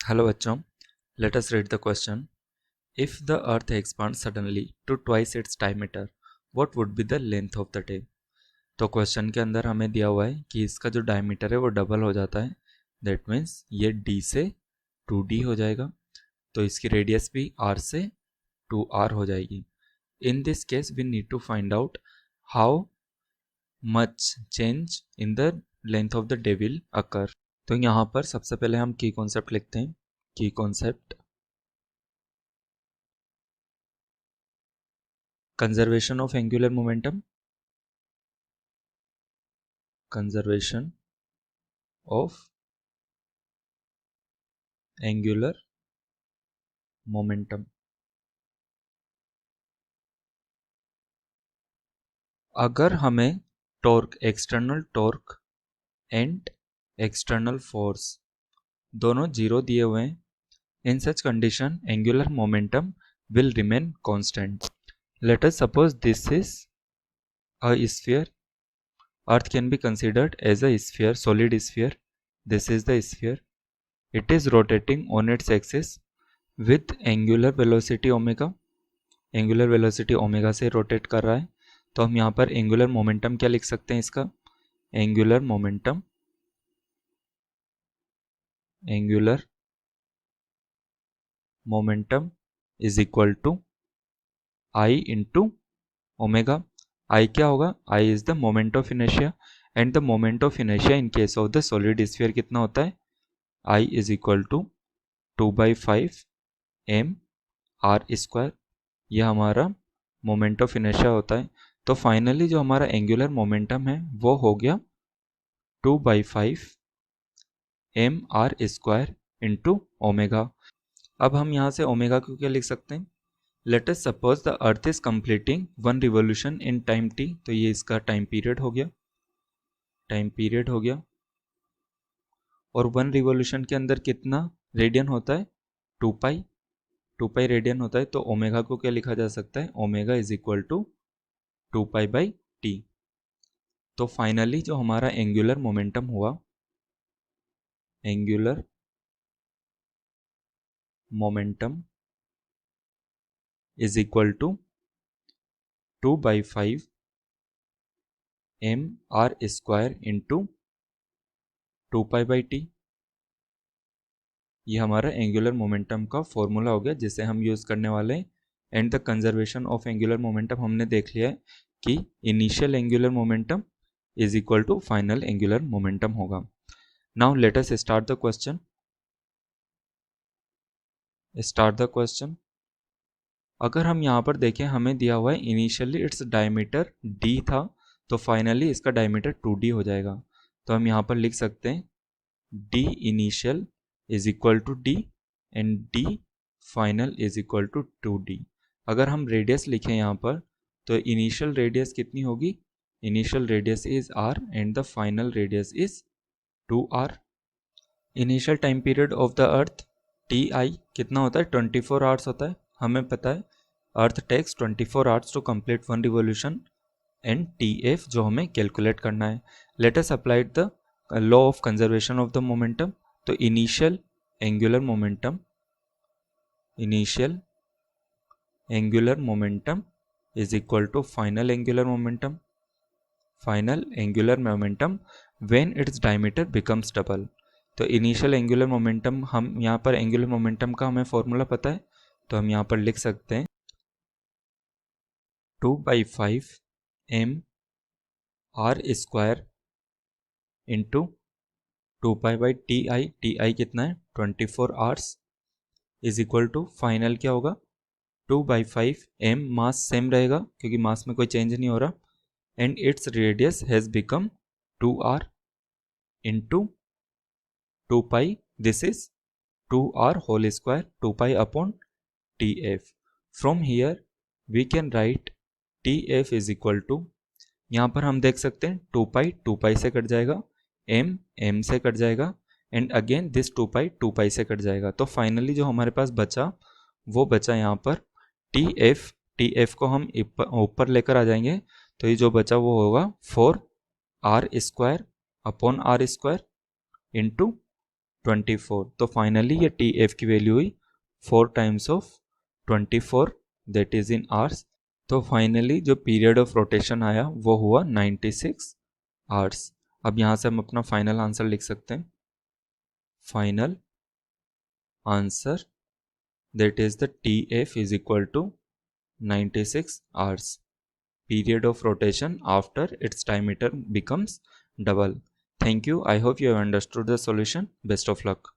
Hello बच्चों, let us read the question. If the earth expands suddenly to twice its diameter, what would be the length of the day? तो question के अंदर हमें दिया हुआ है कि इसका जो डायमीटर है वो डबल हो जाता है. दैट मीन्स ये d से 2d हो जाएगा, तो इसकी रेडियस भी r से 2r हो जाएगी. In this case we need to find out how much change in the length of the day will occur. तो यहाँ पर सबसे पहले हम की कॉन्सेप्ट लिखते हैं. की concept conservation of angular momentum, conservation of angular momentum. अगर हमें torque, external torque and external force दोनों जीरो दिए हुए हैं, in such condition angular momentum will remain constant. Let us suppose this is a sphere. Earth can be considered as a sphere, solid sphere. This is the sphere. It is rotating on its axis with angular velocity omega. Angular velocity omega से rotate कर रहा है. तो हम यहाँ पर angular momentum क्या लिख सकते हैं इसका? Angular momentum is equal to I into omega. I क्या होगा? I is the moment of inertia, and the moment of inertia in case of the solid sphere कितना होता है? I is equal to 2/5 M R square. यह हमारा moment of inertia होता है. तो फाइनली जो हमारा एंगुलर मोमेंटम है वो हो गया 2/5 M R square into omega. अब हम यहाँ से ओमेगा को क्या लिख सकते हैं? Let us suppose the earth is completing 1 revolution in time T. तो ये इसका टाइम पीरियड हो गया. और 1 रिवोल्यूशन के अंदर कितना रेडियन होता है? 2 पाई रेडियन होता है. तो ओमेगा को क्या लिखा जा सकता है? ओमेगा इज इक्वल टू 2 पाई/टी. तो फाइनली जो हमारा एंगुलर मोमेंटम हुआ, angular momentum is equal to 2/5 M R square into 2 पाई/टी. ये हमारा एंगुलर मोमेंटम का फॉर्मूला हो गया जिसे हम यूज़ करने वाले हैं. And the conservation of angular momentum हमने देख लिया है कि initial angular momentum is equal to final angular momentum होगा. Now let us start the question. अगर हम यहाँ पर देखें, हमें दिया हुआ है इनिशियली इट्स डायमीटर d था, तो फाइनली इसका डायमीटर 2d हो जाएगा. तो हम यहाँ पर लिख सकते हैं d initial is equal to d and d final is equal to 2d. अगर हम रेडियस लिखें यहाँ पर, तो इनिशियल रेडियस कितनी होगी? Initial radius is r and the final radius is 2r. Initial time period of the earth ti कितना होता है? 24 आवर्स होता है. हमें पता है earth takes 24 hours to complete 1 revolution, and tf जो हमें कैलकुलेट करना है. Let us apply the law of conservation of the momentum. तो initial angular momentum is equal to final angular momentum when it's diameter becomes double. तो initial angular momentum, हम यहाँ पर angular momentum का हमें फॉर्मूला पता है, तो हम यहाँ पर लिख सकते हैं 2/5 एम आर स्क्वायर इंटू 2 पाई/टी. टी कितना है? 24 hours is equal to final क्या होगा? 2/5 एम, मास सेम रहेगा क्योंकि मास में कोई चेंज नहीं हो रहा, and it's radius has become 2r into 2 pi. This is 2r whole square, 2 pi upon tf. From here we can write tf is equal to, यहाँ पर हम देख सकते हैं 2 पाई से कट जाएगा, m से कट जाएगा, एंड अगेन दिस 2 पाई से कट जाएगा. तो फाइनली जो हमारे पास बचा वो बचा यहाँ पर tf को हम ऊपर लेकर आ जाएंगे, तो ये जो बचा वो होगा 4r square upon r square into 24। तो फाइनली ये टी एफ की वैल्यू हुई 4 times of 24, that is in hours. तो फाइनली जो पीरियड ऑफ रोटेशन आया वो हुआ 96 आवर्स। अब यहाँ से हम अपना फाइनल आंसर लिख सकते हैं। Final answer that is the TF is equal to 96 hours. Period of rotation after its diameter becomes double. Thank you. I hope you have understood the solution. Best of luck.